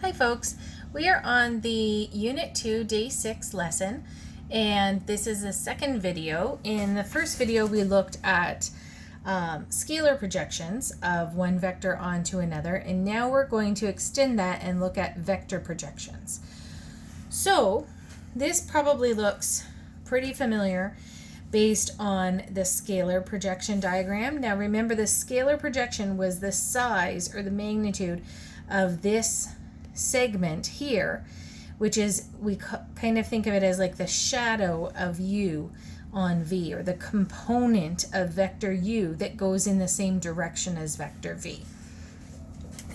Hi folks, we are on the Unit 2 Day 6 lesson, and this is the second video. In the first video we looked at scalar projections of one vector onto another, and now we're going to extend that and look at vector projections. So this probably looks pretty familiar based on the scalar projection diagram. Now remember, the scalar projection was the size or the magnitude of this segment here, which is, we kind of think of it as like the shadow of u on v, or the component of vector u that goes in the same direction as vector v.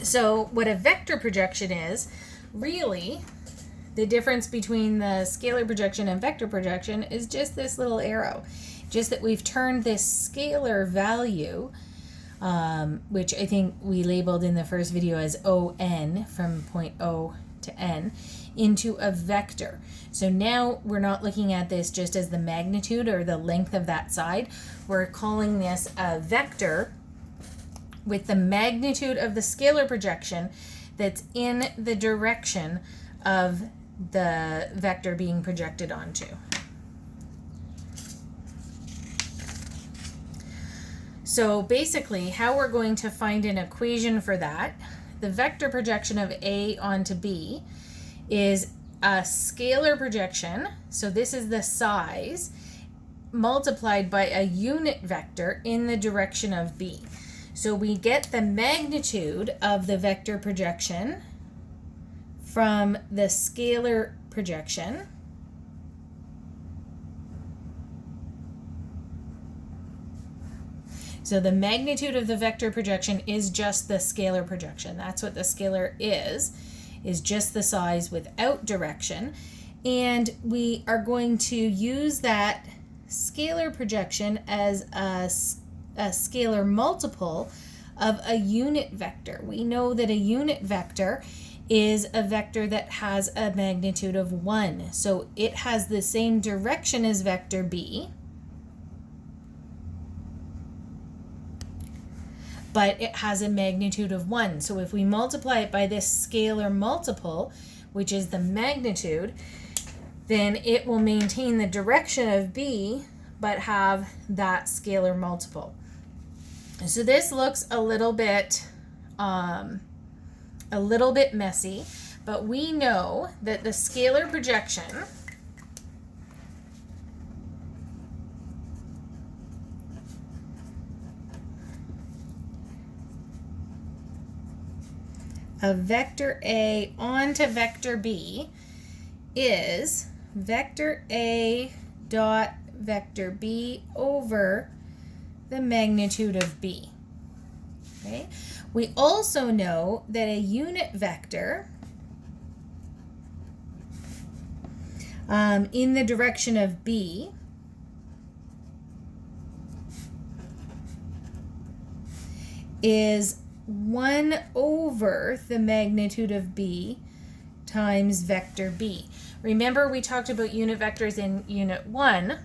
So what a vector projection is, really, the difference between the scalar projection and vector projection is just this little arrow, just that we've turned this scalar value, which I think we labeled in the first video as ON, from point O to N, into a vector. So now we're not looking at this just as the magnitude or the length of that side. We're calling this a vector with the magnitude of the scalar projection that's in the direction of the vector being projected onto. So basically, how we're going to find an equation for that, the vector projection of A onto B is a scalar projection, so this is the size, multiplied by a unit vector in the direction of B. So we get the magnitude of the vector projection from the scalar projection, so the magnitude of the vector projection is just the scalar projection. That's what the scalar is just the size without direction. And we are going to use that scalar projection as a scalar multiple of a unit vector. We know that a unit vector is a vector that has a magnitude of 1. So it has the same direction as vector B, but it has a magnitude of 1. So if we multiply it by this scalar multiple, which is the magnitude, then it will maintain the direction of B, but have that scalar multiple. So this looks a little bit messy, but we know that the scalar projection of vector A onto vector B is vector A dot vector B over the magnitude of B. Okay? We also know that a unit vector in the direction of B is 1 over the magnitude of B times vector B. Remember, we talked about unit vectors in Unit 1,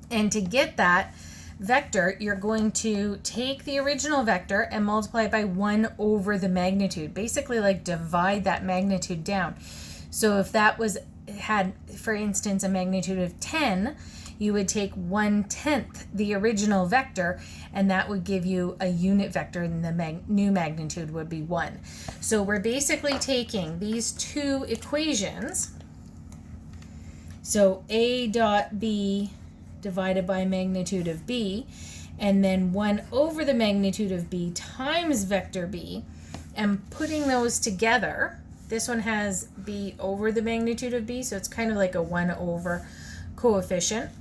and to get that vector, you're going to take the original vector and multiply it by 1 over the magnitude. Basically, like, divide that magnitude down. So if that had, for instance, a magnitude of 10, you would take 1/10 the original vector, and that would give you a unit vector, and the new magnitude would be 1. So we're basically taking these two equations, so A dot B divided by magnitude of B, and then 1 over the magnitude of B times vector B, and putting those together. This one has B over the magnitude of B, so it's kind of like a 1 over coefficient.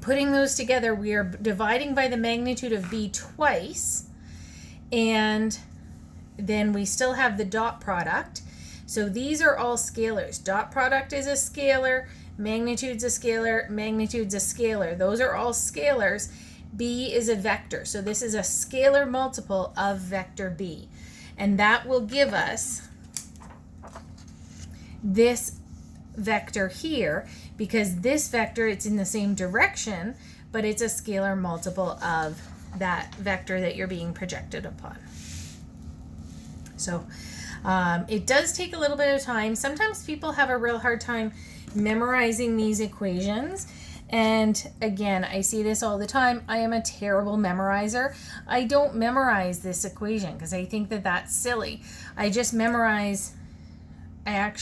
Putting those together, we are dividing by the magnitude of B twice, and then we still have the dot product. So these are all scalars. Dot product is a scalar, magnitude's a scalar, magnitude's a scalar. Those are all scalars. B is a vector. So this is a scalar multiple of vector B. And that will give us this vector here, because this vector, it's in the same direction, but it's a scalar multiple of that vector that you're being projected upon. So It does take a little bit of time. Sometimes people have a real hard time memorizing these equations. And again, I see this all the time. I am a terrible memorizer. I don't memorize this equation because I think that that's silly. I just memorize, I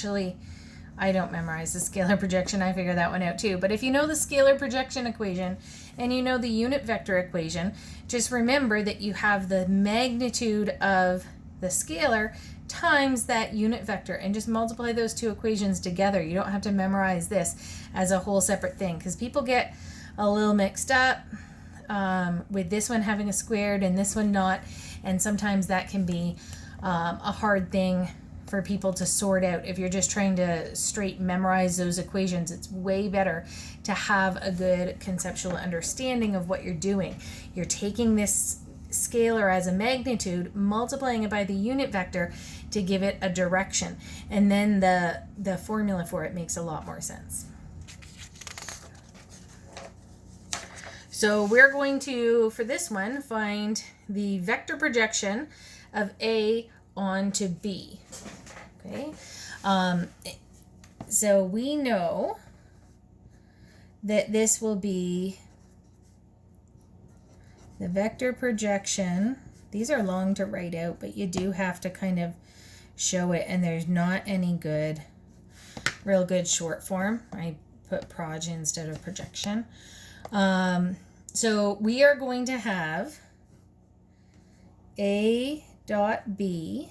don't memorize the scalar projection. I figure that one out too. But if you know the scalar projection equation and you know the unit vector equation, just remember that you have the magnitude of the scalar times that unit vector and just multiply those two equations together. You don't have to memorize this as a whole separate thing because people get a little mixed up with this one having a squared and this one not, and sometimes that can be a hard thing for people to sort out. If you're just trying to straight memorize those equations, it's way better to have a good conceptual understanding of what you're doing. You're taking this scalar as a magnitude, multiplying it by the unit vector to give it a direction, and then the formula for it makes a lot more sense. So we're going to, for this one, find the vector projection of A onto B. Okay, so we know that this will be the vector projection. These are long to write out, but you do have to kind of show it, and there's not any real good short form. I put proj instead of projection. So we are going to have A dot B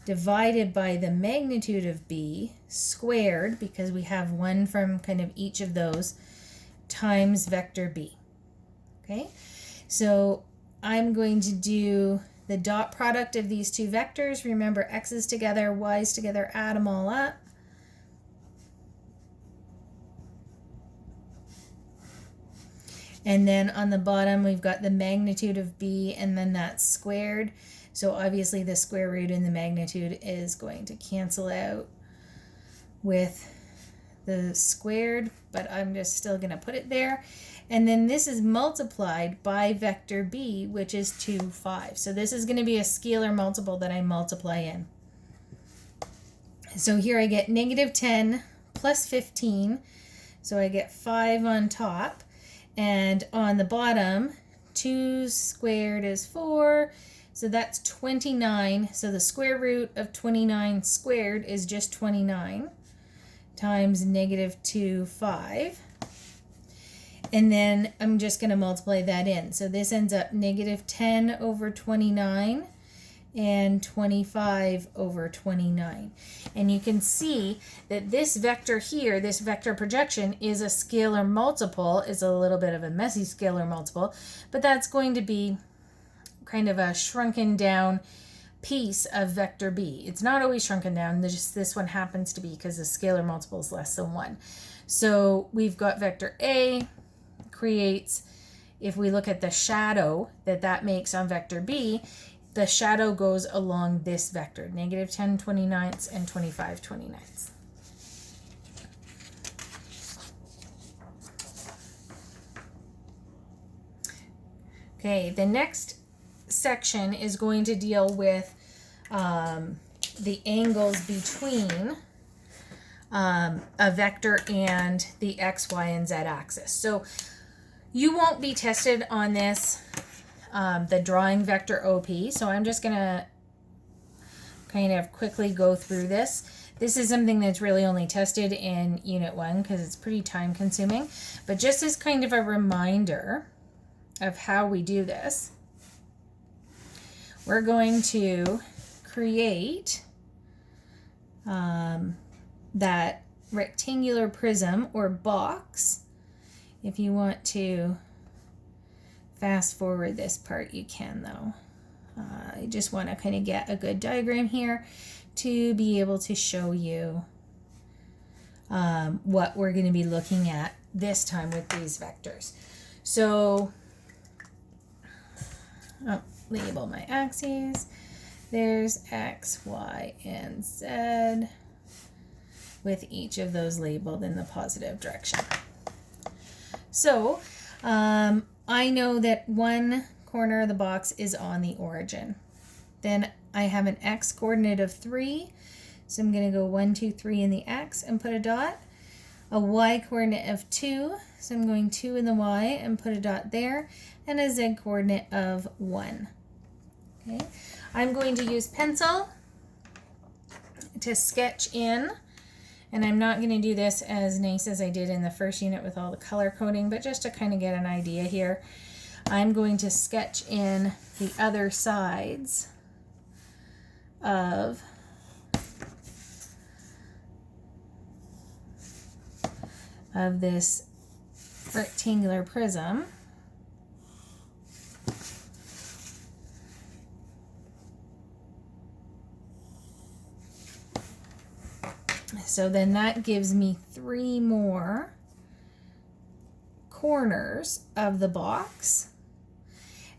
divided by the magnitude of B squared, because we have one from kind of each of those, times vector B. Okay, so I'm going to do the dot product of these two vectors. Remember, x's together, y's together, add them all up. And then on the bottom, we've got the magnitude of B, and then that's squared. So obviously the square root in the magnitude is going to cancel out with the squared, but I'm just still going to put it there. And then this is multiplied by vector B, which is 2, 5. So this is going to be a scalar multiple that I multiply in. So here I get negative 10 plus 15. So I get 5 on top. And on the bottom, 2 squared is 4. So that's 29. So the square root of 29 squared is just 29 times negative 2, 5. And then I'm just going to multiply that in. So this ends up negative 10 over 29 and 25 over 29. And you can see that this vector here, this vector projection, is a scalar multiple. It's a little bit of a messy scalar multiple, but that's going to be kind of a shrunken down piece of vector B. It's not always shrunken down, just this one happens to be because the scalar multiple is less than 1. So we've got vector A creates, if we look at the shadow that makes on vector B, the shadow goes along this vector, negative 10 29ths and 25 29ths. Okay, the next section is going to deal with the angles between a vector and the x, y, and z axis. So you won't be tested on this, the drawing vector OP, so I'm just going to kind of quickly go through this. This is something that's really only tested in Unit 1 because it's pretty time consuming, but just as kind of a reminder of how we do this, we're going to create that rectangular prism or box. If you want to fast forward this part, you can though. I just want to kind of get a good diagram here to be able to show you what we're going to be looking at this time with these vectors. So label my axes. There's X, Y, and Z with each of those labeled in the positive direction. So I know that one corner of the box is on the origin. Then I have an x coordinate of 3, so I'm going to go 1, 2, 3 in the x and put a dot. A y coordinate of 2, so I'm going 2 in the y and put a dot there, and a z coordinate of 1. Okay, I'm going to use pencil to sketch in, and I'm not going to do this as nice as I did in the first unit with all the color coding, but just to kind of get an idea here, I'm going to sketch in the other sides of this rectangular prism. So then that gives me 3 more corners of the box.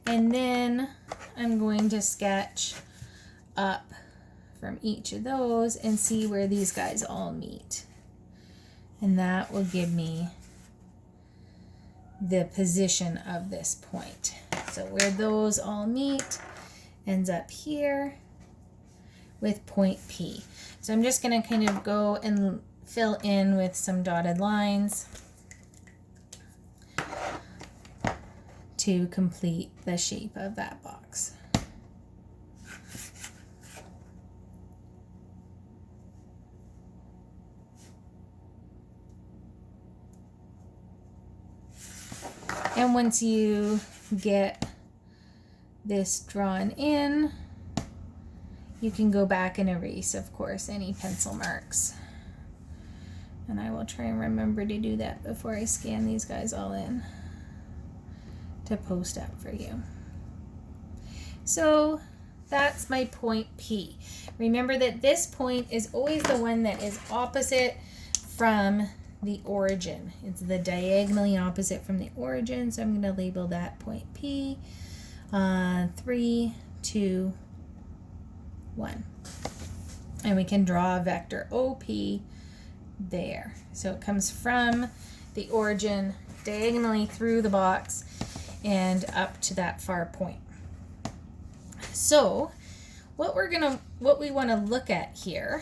And then I'm going to sketch up from each of those and see where these guys all meet. And that will give me the position of this point. So where those all meet ends up here with point P. So I'm just going to kind of go and fill in with some dotted lines to complete the shape of that box. And once you get this drawn in, you can go back and erase, of course, any pencil marks. And I will try and remember to do that before I scan these guys all in to post up for you. So that's my point P. Remember that this point is always the one that is opposite from the origin. It's the diagonally opposite from the origin, so I'm going to label that point P. 3, 2, 1. And we can draw a vector OP there. So it comes from the origin diagonally through the box and up to that far point. So what we want to look at here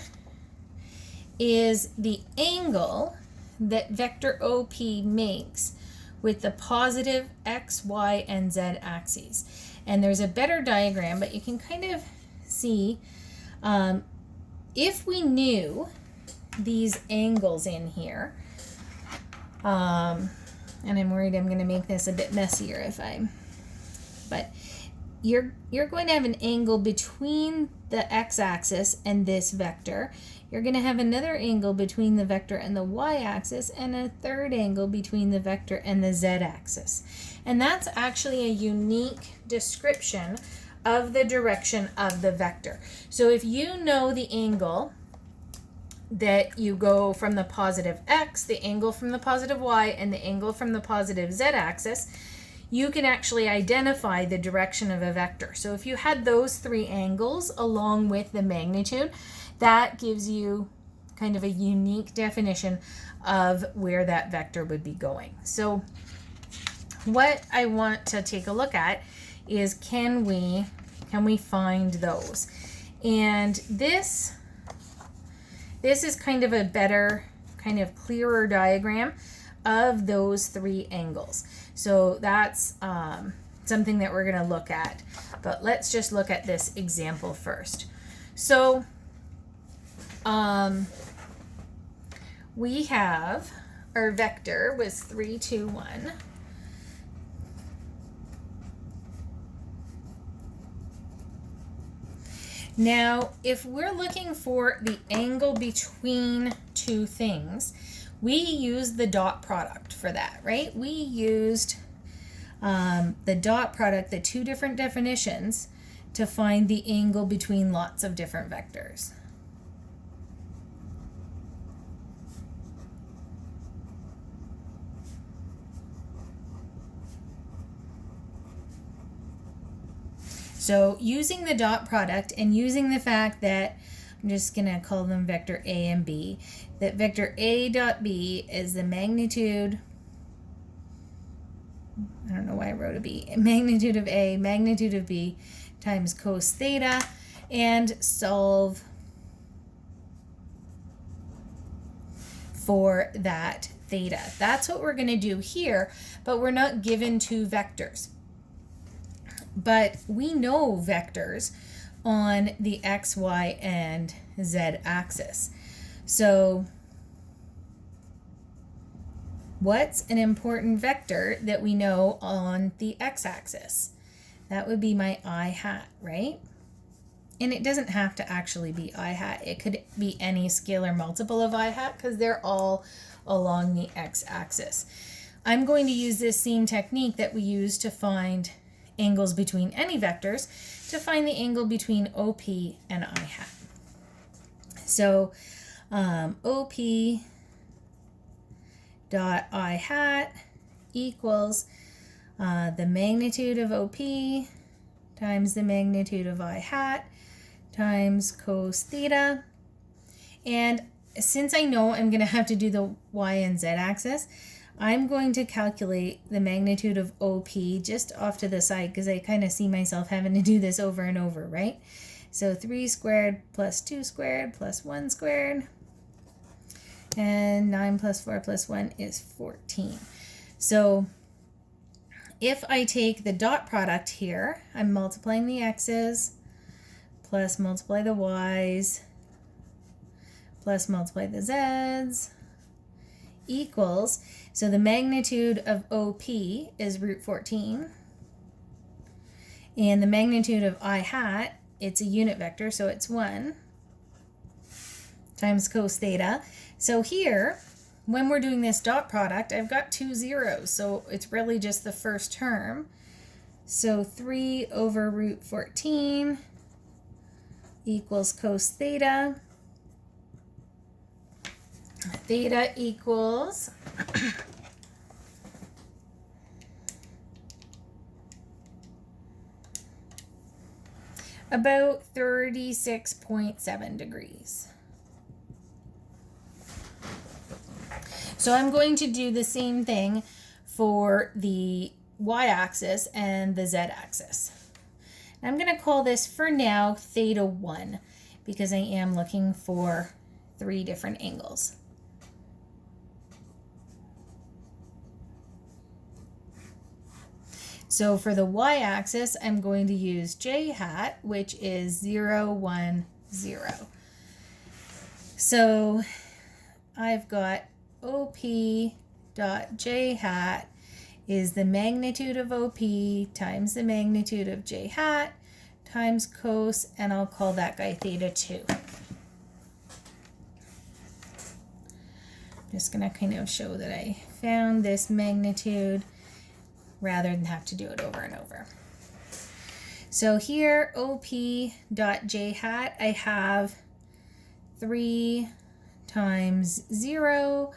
is the angle that vector OP makes with the positive X, Y, and Z axes. And there's a better diagram, but you can kind of see if we knew these angles in here, and I'm worried I'm going to make this a bit messier but you're going to have an angle between the x-axis and this vector. You're going to have another angle between the vector and the y-axis, and a third angle between the vector and the z-axis. And that's actually a unique description of the direction of the vector. So if you know the angle that you go from the positive x, the angle from the positive y, and the angle from the positive z-axis, you can actually identify the direction of a vector. So if you had those 3 angles along with the magnitude, that gives you kind of a unique definition of where that vector would be going. So what I want to take a look at is can we find those? And this is kind of a better, kind of clearer diagram of those 3 angles. So that's something that we're going to look at. But let's just look at this example first. So we have our vector was 3, 2, 1. Now, if we're looking for the angle between 2 things, we use the dot product for that, right? We used the dot product, the 2 different definitions, to find the angle between lots of different vectors. So using the dot product and using the fact that, I'm just going to call them vector A and B, that vector A dot B is the magnitude, I don't know why I wrote a B, magnitude of A, magnitude of B times cos theta. and solve for that theta. That's what we're going to do here, but we're not given two vectors. But we know vectors on the x, y, and z axis. So what's an important vector that we know on the x-axis? That would be my I hat, right? And it doesn't have to actually be I hat. It could be any scalar multiple of I hat because they're all along the x-axis. I'm going to use this same technique that we use to find angles between any vectors to find the angle between OP and I hat. So OP dot I hat equals the magnitude of OP times the magnitude of I hat times cos theta. And since I know I'm going to have to do the y and z axis, I'm going to calculate the magnitude of OP just off to the side because I kind of see myself having to do this over and over, right? So 3 squared plus 2 squared plus 1 squared, and 9 plus 4 plus 1 is 14. So if I take the dot product here, I'm multiplying the x's plus multiply the y's plus multiply the z's equals, so the magnitude of OP is root 14, and the magnitude of I hat, it's a unit vector, so it's 1 times cos theta. So here, when we're doing this dot product, I've got two zeros, so it's really just the first term. So 3 over root 14 equals cos theta. Theta equals about 36.7 degrees. So I'm going to do the same thing for the y-axis and the z-axis. I'm going to call this for now theta 1 because I am looking for 3 different angles. So for the y-axis, I'm going to use j hat, which is 0, 1, 0. So I've got OP dot j hat is the magnitude of OP times the magnitude of j hat times cos, and I'll call that guy theta 2. Just going to kind of show that I found this magnitude rather than have to do it over and over. So here, OP dot j hat, I have 3 times 0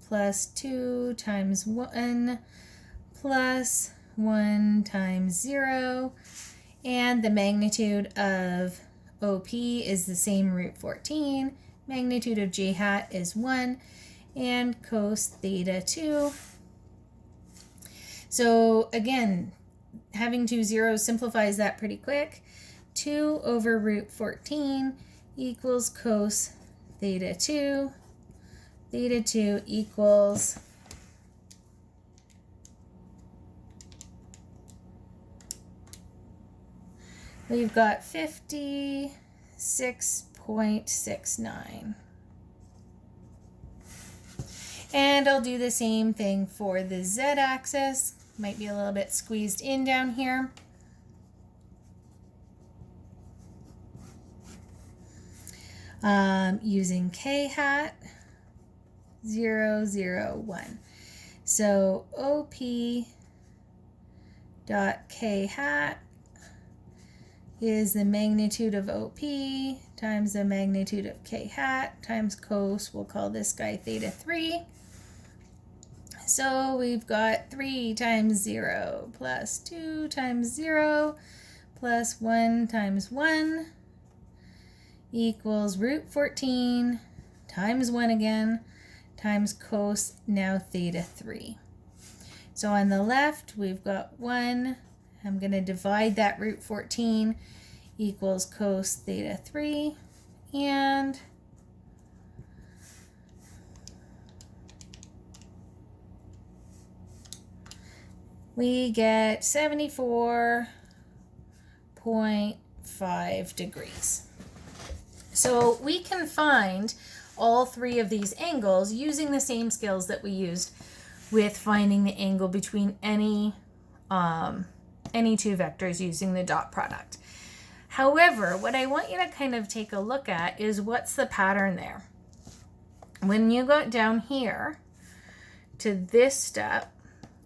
plus 2 times 1 plus 1 times 0, and the magnitude of OP is the same root 14, magnitude of j hat is 1, and cos theta 2. So again, having 2 zeros simplifies that pretty quick. 2 over root 14 equals cos theta 2. Theta 2 equals we've got 56.69. And I'll do the same thing for the z-axis. Might be a little bit squeezed in down here. Using k hat, 0, 0, 1. So OP dot k hat is the magnitude of OP times the magnitude of k hat times cos. We'll call this guy theta 3. So we've got 3 times 0 plus 2 times 0 plus 1 times 1 equals root 14 times 1 again times cos, now theta 3. So on the left we've got 1. I'm going to divide that root 14 equals cos theta 3, and we get 74.5 degrees. So we can find all three of these angles using the same skills that we used with finding the angle between any two vectors using the dot product. However, what I want you to kind of take a look at is what's the pattern there. When you got down here to this step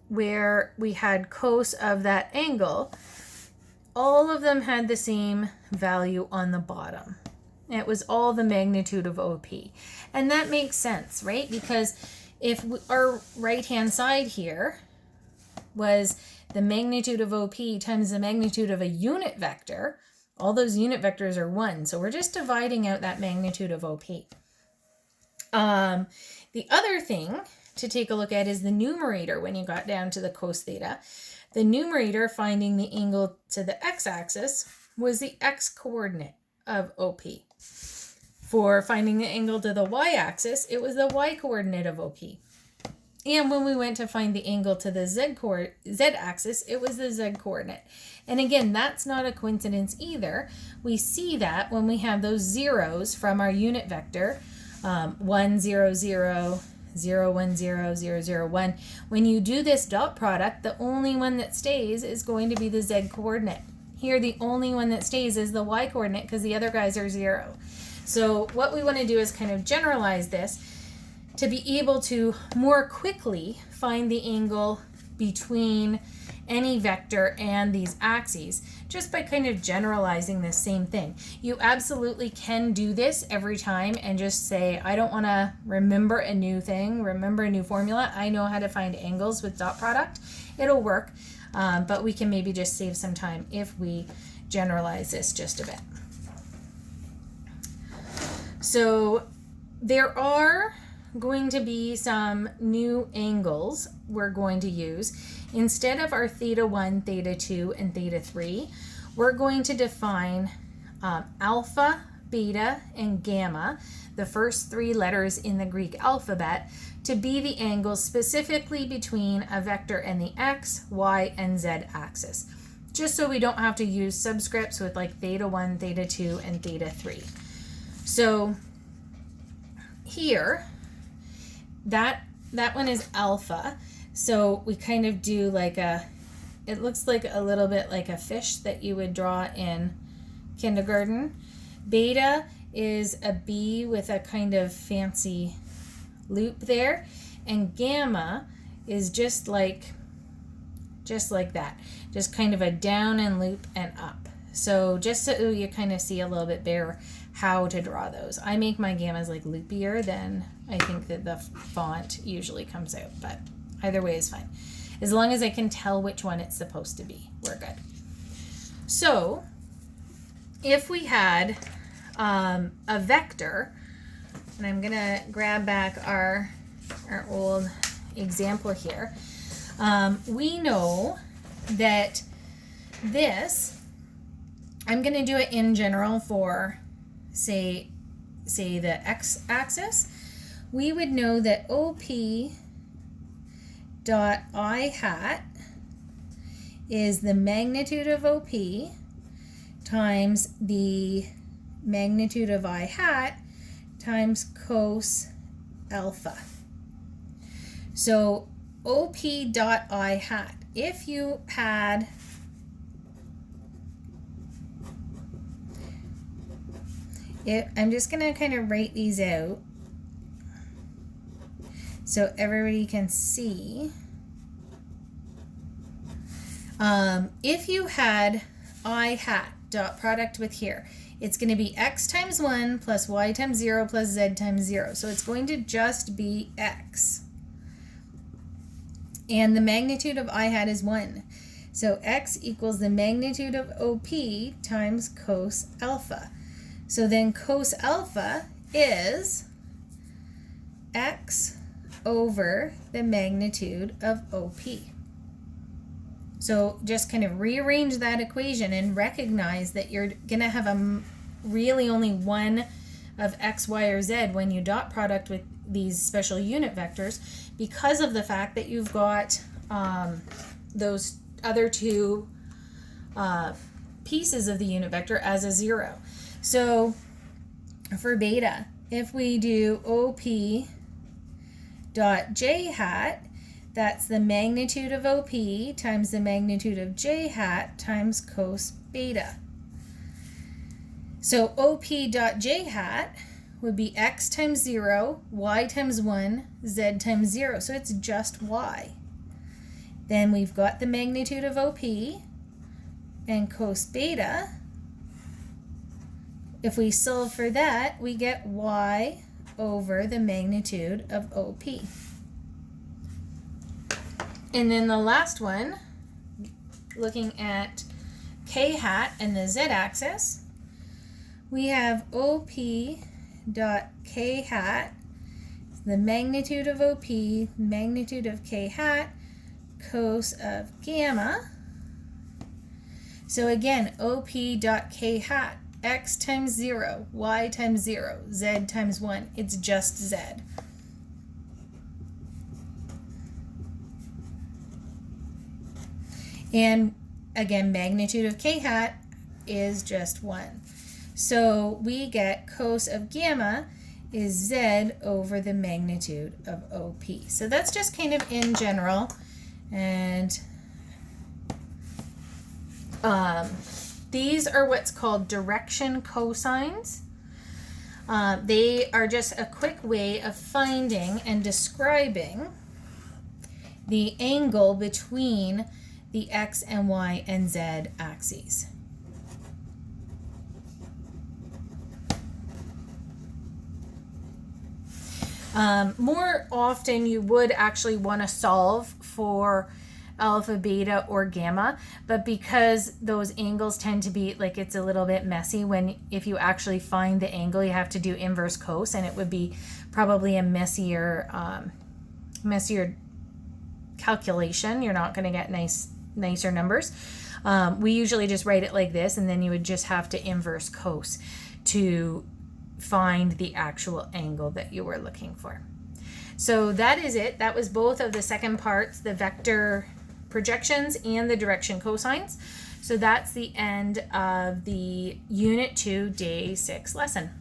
where we had cos of that angle, all of them had the same value on the bottom. It was all the magnitude of OP. And that makes sense, right? Because if our right-hand side here was the magnitude of OP times the magnitude of a unit vector, all those unit vectors are 1. So we're just dividing out that magnitude of OP. The other thing to take a look at is the numerator when you got down to the cos theta. The numerator, finding the angle to the x-axis, was the x-coordinate of OP. For finding the angle to the y-axis, it was the y-coordinate of OP. And when we went to find the angle to the z-axis, it was the z-coordinate. And again, that's not a coincidence either. We see that when we have those zeros from our unit vector, 1, 0, 0, 0, 1, 0, 0, 0, 1. When you do this dot product, the only one that stays is going to be the z-coordinate. Here, the only one that stays is the y-coordinate because the other guys are 0. So what we want to do is kind of generalize this to be able to more quickly find the angle between any vector and these axes, just by kind of generalizing this same thing. You absolutely can do this every time and just say, I don't want to remember a new thing, remember a new formula. I know how to find angles with dot product. It'll work, but we can maybe just save some time if we generalize this just a bit. So there are going to be some new angles we're going to use. Instead of our theta 1, theta 2, and theta 3, we're going to define alpha, beta, and gamma, the first 3 letters in the Greek alphabet, to be the angles specifically between a vector and the x, y, and z axis. Just so we don't have to use subscripts with like theta 1, theta 2, and theta 3. So here, that one is alpha. So we kind of do like it looks like a little bit like a fish that you would draw in kindergarten. Beta is a bee with a kind of fancy loop there. And gamma is just like that. Just kind of a down and loop and up. So just so you kind of see a little bit better how to draw those. I make my gammas like loopier than I think that the font usually comes out, but either way is fine. As long as I can tell which one it's supposed to be, we're good. So if we had a vector, and I'm gonna grab back our old example here, we know that this, I'm gonna do it in general for say the x-axis. We would know that OP dot I hat is the magnitude of OP times the magnitude of I hat times cos alpha. So OP dot I hat, if you had I'm just going to kind of write these out so everybody can see. If you had I hat dot product with here, it's going to be x times 1 plus y times 0 plus z times 0. So it's going to just be x. And the magnitude of I hat is 1. So x equals the magnitude of OP times cos alpha. So then cos alpha is x over the magnitude of OP. So just kind of rearrange that equation and recognize that you're going to have really only one of x, y, or z when you dot product with these special unit vectors, because of the fact that you've got those other two pieces of the unit vector as a 0. So for beta, if we do OP dot j hat, that's the magnitude of OP times the magnitude of j hat times cos beta. So OP dot j hat would be x times 0, y times 1, z times 0. So it's just y. Then we've got the magnitude of OP and cos beta. If we solve for that, we get y over the magnitude of OP. And then the last one, looking at k hat and the z-axis, we have OP dot k hat, the magnitude of OP, magnitude of k hat, cos of gamma. So again, OP dot k hat, x times 0, y times 0, z times 1. It's just z. And again, magnitude of k hat is just 1. So we get cos of gamma is z over the magnitude of OP. So that's just kind of in general. And these are what's called direction cosines. They are just a quick way of finding and describing the angle between the x and y and z axes. More often you would actually want to solve for alpha, beta, or gamma, but because those angles tend to be like, it's a little bit messy if you actually find the angle, you have to do inverse cos, and it would be probably a messier calculation. You're not going to get nicer numbers. We usually just write it like this, and then you would just have to inverse cos to find the actual angle that you were looking for. So that is it. That was both of the second parts, the vector projections and the direction cosines. So that's the end of the Unit 2 Day 6 lesson.